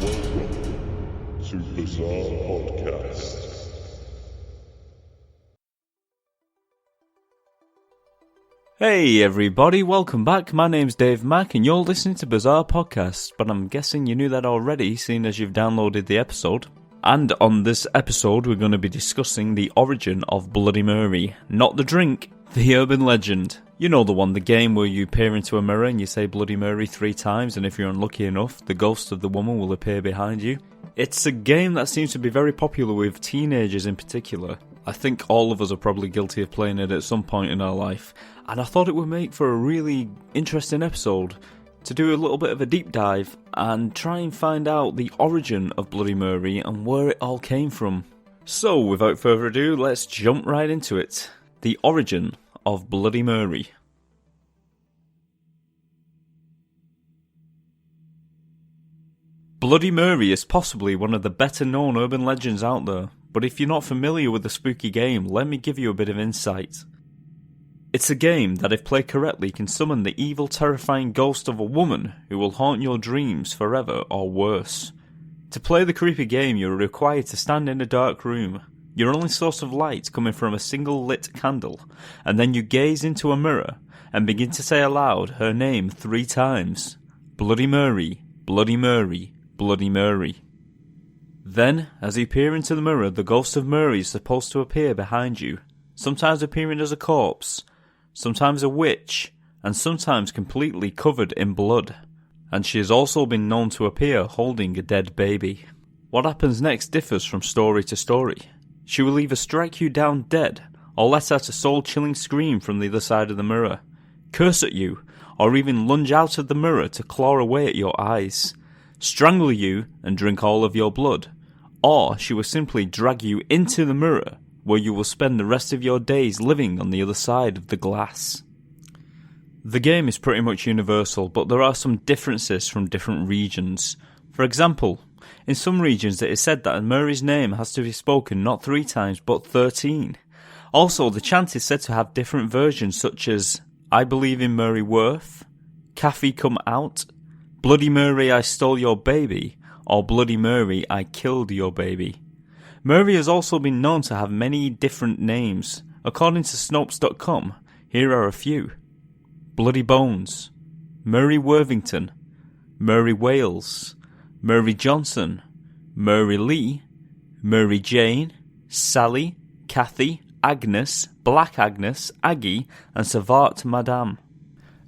Welcome to Bizarre Podcast. Hey everybody, welcome back. My name's Dave Mack and you're listening to Bizarre Podcast, but I'm guessing you knew that already, seeing as you've downloaded the episode. And on this episode, we're going to be discussing the origin of Bloody Mary. Not the drink, the urban legend. You know the one, the game where you peer into a mirror and you say Bloody Mary 3 times, and if you're unlucky enough, the ghost of the woman will appear behind you. It's a game that seems to be very popular with teenagers in particular. I think all of us are probably guilty of playing it at some point in our life, and I thought it would make for a really interesting episode to do a little bit of a deep dive and try and find out the origin of Bloody Mary and where it all came from. So, without further ado, let's jump right into it. The origin of Bloody Mary. Bloody Mary is possibly one of the better known urban legends out there, but if you're not familiar with the spooky game, let me give you a bit of insight. It's a game that, if played correctly, can summon the evil, terrifying ghost of a woman who will haunt your dreams forever or worse. To play the creepy game, you're required to stand in a dark room, your only source of light coming from a single lit candle, and then you gaze into a mirror and begin to say aloud her name 3 times. Bloody Mary, Bloody Mary, Bloody Mary. Then, as you peer into the mirror, the ghost of Mary is supposed to appear behind you, sometimes appearing as a corpse, sometimes a witch, and sometimes completely covered in blood. And she has also been known to appear holding a dead baby. What happens next differs from story to story. She will either strike you down dead, or let out a soul-chilling scream from the other side of the mirror, curse at you, or even lunge out of the mirror to claw away at your eyes, strangle you and drink all of your blood, or she will simply drag you into the mirror, where you will spend the rest of your days living on the other side of the glass. The game is pretty much universal, but there are some differences from different regions. For example, in some regions it is said that Mary's name has to be spoken not 3 times but 13. Also, the chant is said to have different versions such as I believe in Mary Worth, Kathy come out, Bloody Mary I stole your baby, or Bloody Mary I killed your baby. Mary has also been known to have many different names. According to Snopes.com, here are a few. Bloody Bones, Mary Worthington, Mary Wales, Mary Johnson, Mary Lee, Mary Jane, Sally, Kathy, Agnes, Black Agnes, Aggie, and Savart Madame.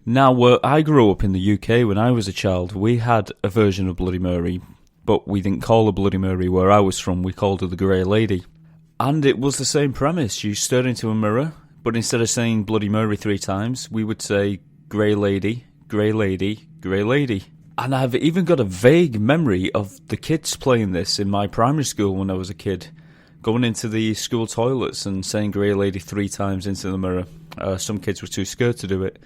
Now, where I grew up in the UK when I was a child, we had a version of Bloody Mary, but we didn't call her Bloody Mary where I was from, we called her the Grey Lady. And it was the same premise. You stared into a mirror, but instead of saying Bloody Mary 3 times, we would say Grey Lady, Grey Lady, Grey Lady. And I've even got a vague memory of the kids playing this in my primary school when I was a kid, going into the school toilets and saying Grey Lady 3 times into the mirror. Some kids were too scared to do it.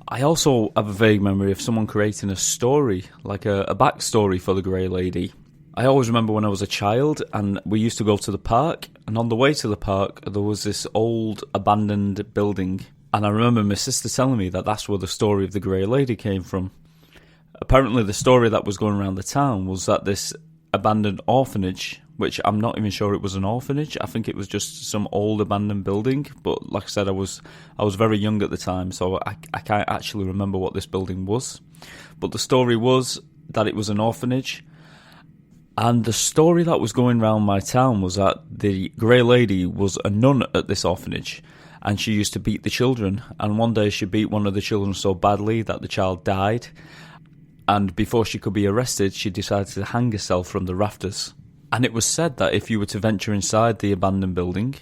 I also have a vague memory of someone creating a story, like a backstory for the Grey Lady. I always remember when I was a child and we used to go to the park, and on the way to the park there was this old abandoned building, and I remember my sister telling me that that's where the story of the Grey Lady came from. Apparently the story that was going around the town was that this abandoned orphanage, which I'm not even sure it was an orphanage, I think it was just some old abandoned building, but like I said, I was very young at the time, so I can't actually remember what this building was. But the story was that it was an orphanage, and the story that was going around my town was that the Grey Lady was a nun at this orphanage, and she used to beat the children, and one day she beat one of the children so badly that the child died, and before she could be arrested, she decided to hang herself from the rafters. And it was said that if you were to venture inside the abandoned building,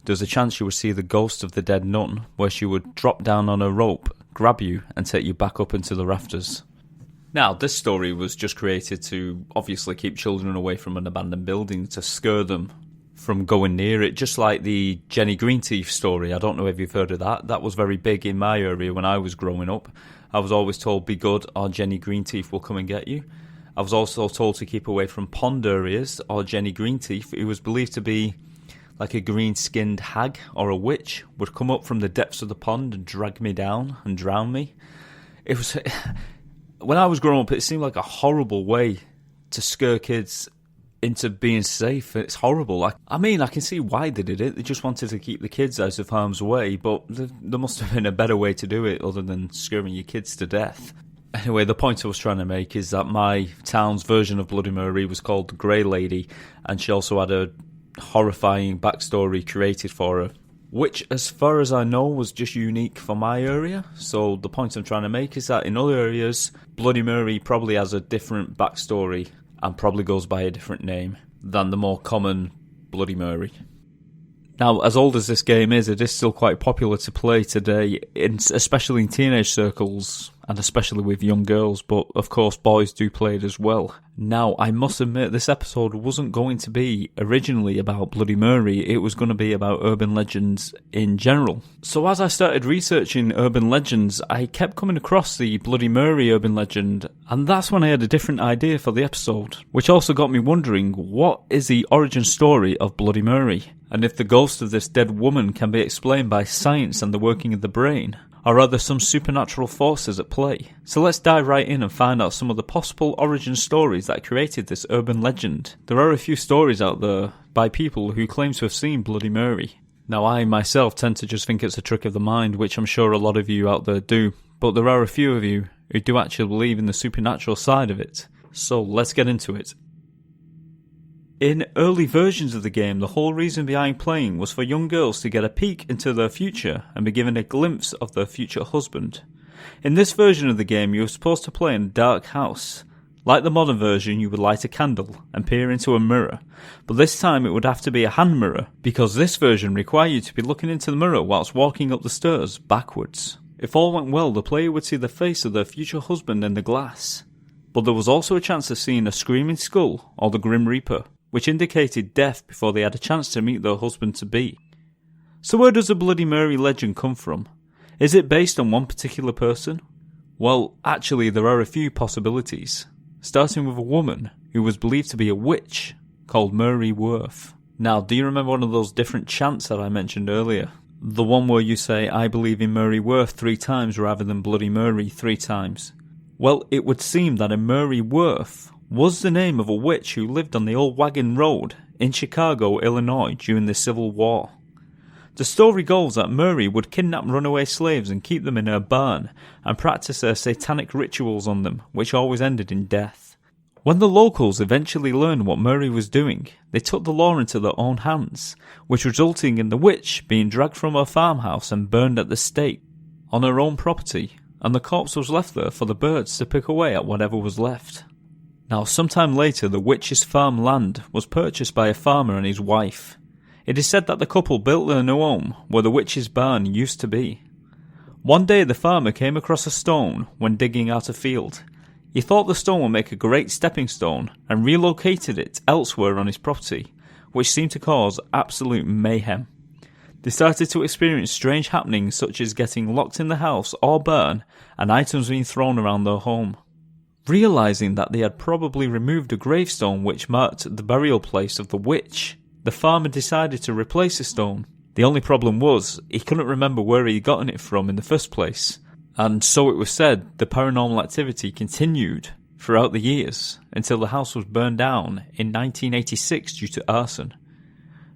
there's a chance you would see the ghost of the dead nun, where she would drop down on a rope, grab you, and take you back up into the rafters. Now, this story was just created to obviously keep children away from an abandoned building, to scare them from going near it, just like the Jenny Greenteeth story. I don't know if you've heard of that. That was very big in my area when I was growing up. I was always told, be good, or Jenny Greenteeth will come and get you. I was also told to keep away from pond areas, or Jenny Greenteeth, who was believed to be like a green-skinned hag or a witch, would come up from the depths of the pond and drag me down and drown me. It was, when I was growing up, it seemed like a horrible way to scare kids into being safe. It's horrible. I mean, I can see why they did it. They just wanted to keep the kids out of harm's way, but there must have been a better way to do it other than scaring your kids to death. Anyway, the point I was trying to make is that my town's version of Bloody Mary was called the Grey Lady, and she also had a horrifying backstory created for her, which, as far as I know, was just unique for my area. So the point I'm trying to make is that in other areas, Bloody Mary probably has a different backstory and probably goes by a different name than the more common Bloody Mary. Now, as old as this game is, it is still quite popular to play today, especially in teenage circles, and especially with young girls, but of course boys do play it as well. Now, I must admit, this episode wasn't going to be originally about Bloody Mary, it was going to be about urban legends in general. So as I started researching urban legends, I kept coming across the Bloody Mary urban legend, and that's when I had a different idea for the episode, which also got me wondering, what is the origin story of Bloody Mary? And if the ghost of this dead woman can be explained by science and the working of the brain, or are there some supernatural forces at play? So let's dive right in and find out some of the possible origin stories that created this urban legend. There are a few stories out there by people who claim to have seen Bloody Mary. Now, I myself tend to just think it's a trick of the mind, which I'm sure a lot of you out there do, but there are a few of you who do actually believe in the supernatural side of it. So let's get into it. In early versions of the game, the whole reason behind playing was for young girls to get a peek into their future and be given a glimpse of their future husband. In this version of the game, you were supposed to play in a dark house. Like the modern version, you would light a candle and peer into a mirror, but this time it would have to be a hand mirror, because this version required you to be looking into the mirror whilst walking up the stairs backwards. If all went well, the player would see the face of their future husband in the glass. But there was also a chance of seeing a screaming skull or the Grim Reaper, which indicated death before they had a chance to meet their husband-to-be. So where does the Bloody Mary legend come from? Is it based on one particular person? Well, actually there are a few possibilities, starting with a woman who was believed to be a witch called Mary Worth. Now, do you remember one of those different chants that I mentioned earlier? The one where you say, "I believe in Mary Worth" 3 times rather than Bloody Mary 3 times. Well, it would seem that a Mary Worth was the name of a witch who lived on the Old Wagon Road in Chicago, Illinois during the Civil War. The story goes that Mary would kidnap runaway slaves and keep them in her barn and practice her satanic rituals on them, which always ended in death. When the locals eventually learned what Mary was doing, they took the law into their own hands, which resulting in the witch being dragged from her farmhouse and burned at the stake on her own property, and the corpse was left there for the birds to pick away at whatever was left. Now, sometime later, the witch's farm land was purchased by a farmer and his wife. It is said that the couple built their new home where the witch's barn used to be. One day, the farmer came across a stone when digging out a field. He thought the stone would make a great stepping stone and relocated it elsewhere on his property, which seemed to cause absolute mayhem. They started to experience strange happenings such as getting locked in the house or barn and items being thrown around their home. Realising that they had probably removed a gravestone which marked the burial place of the witch, the farmer decided to replace the stone. The only problem was, he couldn't remember where he had gotten it from in the first place, and so it was said the paranormal activity continued throughout the years until the house was burned down in 1986 due to arson.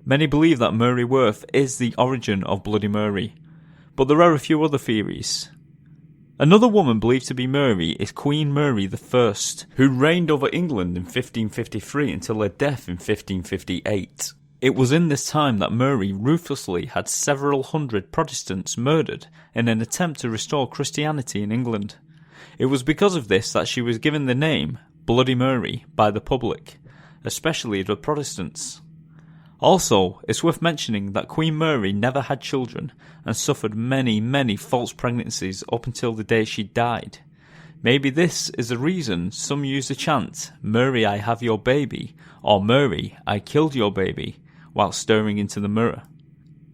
Many believe that Mary Worth is the origin of Bloody Mary, but there are a few other theories. Another woman believed to be Mary is Queen Mary I, who reigned over England in 1553 until her death in 1558. It was in this time that Mary ruthlessly had several hundred Protestants murdered in an attempt to restore Christianity in England. It was because of this that she was given the name Bloody Mary by the public, especially the Protestants. Also, it's worth mentioning that Queen Mary never had children and suffered many false pregnancies up until the day she died. Maybe this is the reason some use the chant, "Mary, I have your baby," or "Mary, I killed your baby," while staring into the mirror.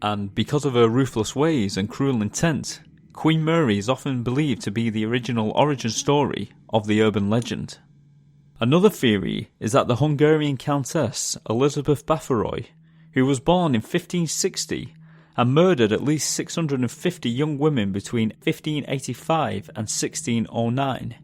And because of her ruthless ways and cruel intent, Queen Mary is often believed to be the original origin story of the urban legend. Another theory is that the Hungarian Countess Elizabeth Bathory, who was born in 1560 and murdered at least 650 young women between 1585 and 1609,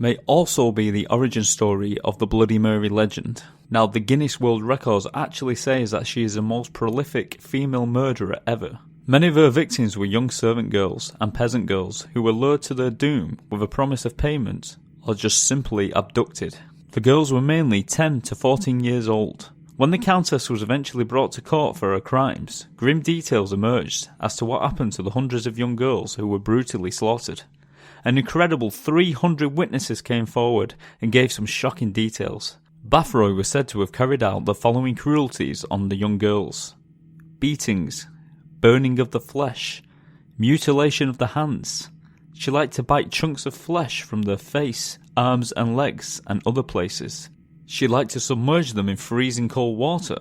may also be the origin story of the Bloody Mary legend. Now, the Guinness World Records actually says that she is the most prolific female murderer ever. Many of her victims were young servant girls and peasant girls who were lured to their doom with a promise of payment, or just simply abducted. The girls were mainly 10 to 14 years old. When the Countess was eventually brought to court for her crimes, grim details emerged as to what happened to the hundreds of young girls who were brutally slaughtered. An incredible 300 witnesses came forward and gave some shocking details. Bathroy was said to have carried out the following cruelties on the young girls: beatings, burning of the flesh, mutilation of the hands. She liked to bite chunks of flesh from their face, arms and legs and other places. She liked to submerge them in freezing cold water,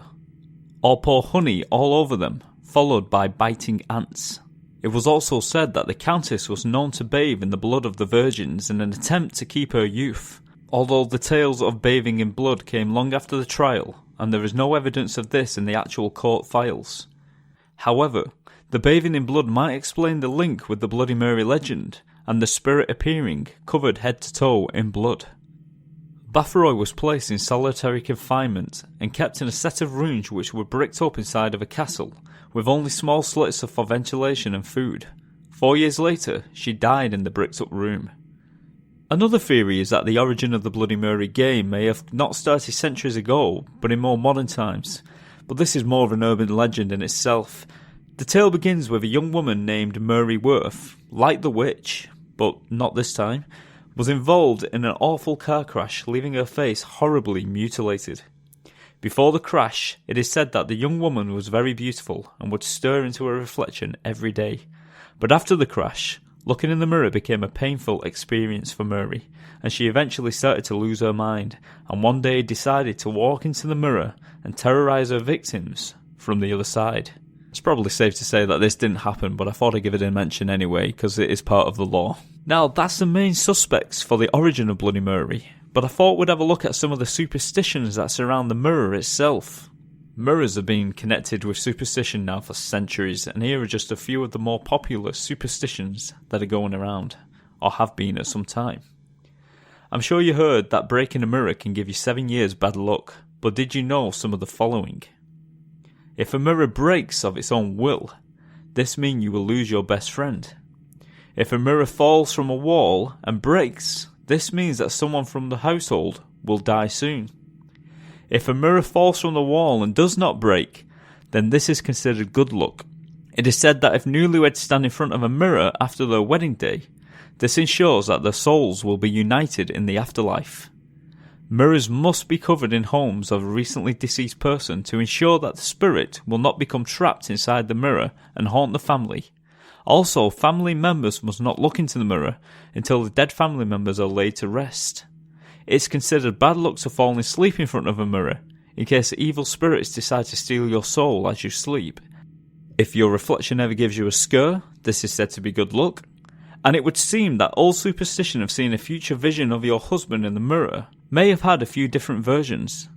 or pour honey all over them, followed by biting ants. It was also said that the Countess was known to bathe in the blood of the virgins in an attempt to keep her youth, although the tales of bathing in blood came long after the trial, and there is no evidence of this in the actual court files. However, the bathing in blood might explain the link with the Bloody Mary legend, and the spirit appearing covered head to toe in blood. Bathroy was placed in solitary confinement and kept in a set of rooms which were bricked up inside of a castle, with only small slits for ventilation and food. 4 years later, she died in the bricked up room. Another theory is that the origin of the Bloody Mary game may have not started centuries ago, but in more modern times, but this is more of an urban legend in itself. The tale begins with a young woman named Mary Worth, like the witch, but not this time, was involved in an awful car crash, leaving her face horribly mutilated. Before the crash, it is said that the young woman was very beautiful and would stare into her reflection every day. But after the crash, looking in the mirror became a painful experience for Mary, and she eventually started to lose her mind, and one day decided to walk into the mirror and terrorise her victims from the other side. It's probably safe to say that this didn't happen, but I thought I'd give it a mention anyway, because it is part of the law. Now, that's the main suspects for the origin of Bloody Mary, but I thought we'd have a look at some of the superstitions that surround the mirror itself. Mirrors have been connected with superstition now for centuries, and here are just a few of the more popular superstitions that are going around, or have been at some time. I'm sure you heard that breaking a mirror can give you 7 years bad luck, but did you know some of the following? If a mirror breaks of its own will, this means you will lose your best friend. If a mirror falls from a wall and breaks, this means that someone from the household will die soon. If a mirror falls from the wall and does not break, then this is considered good luck. It is said that if newlyweds stand in front of a mirror after their wedding day, this ensures that their souls will be united in the afterlife. Mirrors must be covered in homes of a recently deceased person to ensure that the spirit will not become trapped inside the mirror and haunt the family. Also, family members must not look into the mirror until the dead family members are laid to rest. It's considered bad luck to fall asleep in front of a mirror, in case evil spirits decide to steal your soul as you sleep. If your reflection ever gives you a scare, this is said to be good luck. And it would seem that old superstition of seeing a future vision of your husband in the mirror may have had a few different versions.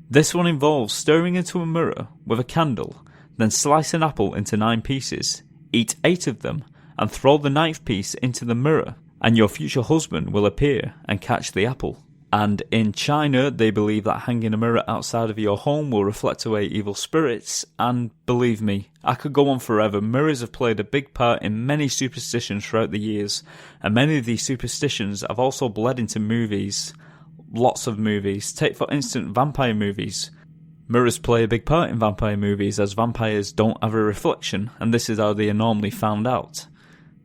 This one involves staring into a mirror with a candle, then slice an apple into 9 pieces, eat 8 of them, and throw the 9th piece into the mirror, and your future husband will appear and catch the apple. And in China, they believe that hanging a mirror outside of your home will reflect away evil spirits, and believe me, I could go on forever. Mirrors have played a big part in many superstitions throughout the years, and many of these superstitions have also bled into movies. Lots of movies. Take for instance vampire movies. Mirrors play a big part in vampire movies as vampires don't have a reflection, and this is how they are normally found out.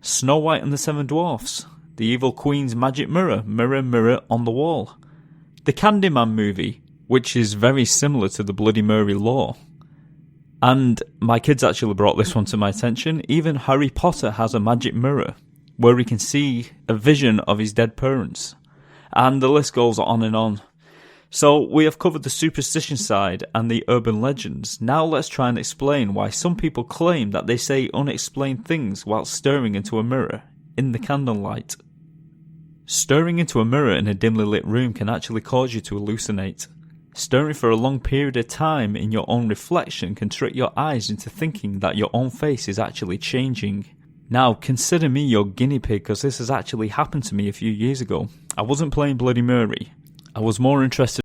Snow White and the Seven Dwarfs. The evil queen's magic mirror, mirror, mirror on the wall. The Candyman movie, which is very similar to the Bloody Mary lore. And my kids actually brought this one to my attention. Even Harry Potter has a magic mirror, where he can see a vision of his dead parents. And the list goes on and on. So we have covered the superstition side and the urban legends. Now let's try and explain why some people claim that they say unexplained things while staring into a mirror in the candlelight. Staring into a mirror in a dimly lit room can actually cause you to hallucinate. Staring for a long period of time in your own reflection can trick your eyes into thinking that your own face is actually changing. Now, consider me your guinea pig, because this has actually happened to me a few years ago. I wasn't playing Bloody Mary. I was more interested